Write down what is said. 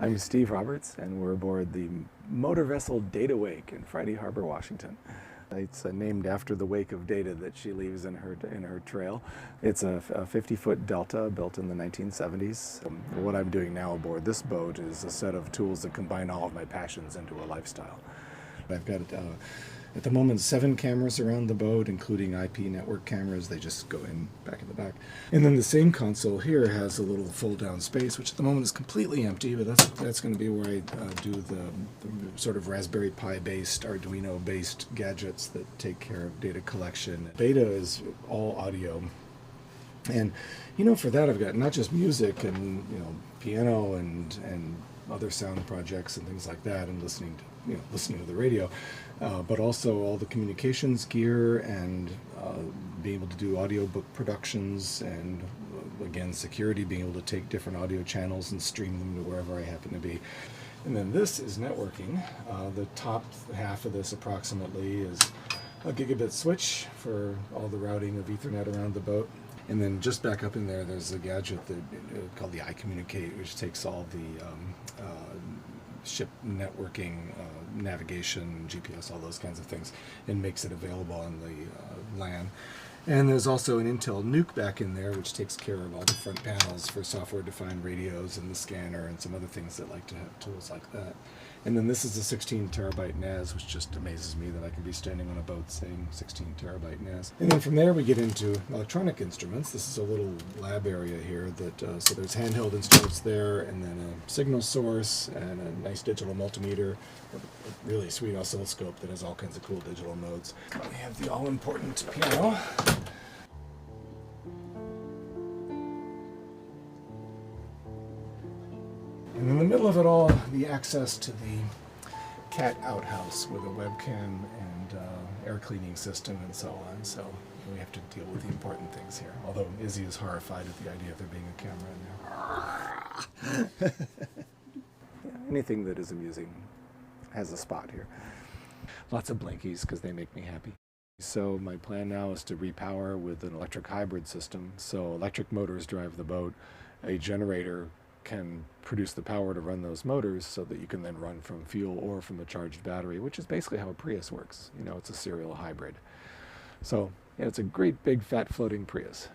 I'm Steve Roberts, and we're aboard the motor vessel Datawake in Friday Harbor, Washington. It's named after the wake of data that she leaves in her trail. It's a 50-foot delta built in the 1970s. What I'm doing now aboard this boat is a set of tools that combine all of my passions into a lifestyle. I've got, at the moment, 7 cameras around the boat, including IP network cameras. They just go in back in the back. And then the same console here has a little fold-down space, which at the moment is completely empty, but that's going to be where I do the sort of Raspberry Pi-based, Arduino-based gadgets that take care of data collection. Beta is all audio. And, for that I've got not just music and, piano and other sound projects and things like that, and listening to the radio, but also all the communications gear and being able to do audiobook productions and again security, being able to take different audio channels and stream them to wherever I happen to be. And then this is networking. The top half of this approximately is a gigabit switch for all the routing of Ethernet around the boat. And then just back up in there, there's a gadget called the iCommunicate, which takes all the ship networking, navigation, GPS, all those kinds of things, and makes it available on the LAN. And there's also an Intel NUC back in there, which takes care of all the front panels for software-defined radios and the scanner and some other things that like to have tools like that. And then this is a 16 terabyte NAS, which just amazes me that I can be standing on a boat saying 16 terabyte NAS. And then from there we get into electronic instruments. This is a little lab area here that, so there's handheld instruments there, and then a signal source and a nice digital multimeter, a really sweet oscilloscope that has all kinds of cool digital modes. We have the all-important piano. And in the middle of it all, the access to the cat outhouse with a webcam and air cleaning system and so on. So we have to deal with the important things here. Although Izzy is horrified at the idea of there being a camera in there. Yeah, anything that is amusing has a spot here. Lots of blinkies because they make me happy. So my plan now is to repower with an electric hybrid system. So electric motors drive the boat. A generator can produce the power to run those motors so that you can then run from fuel or from a charged battery, which is basically how a Prius works. It's a serial hybrid. So yeah, it's a great big fat floating Prius.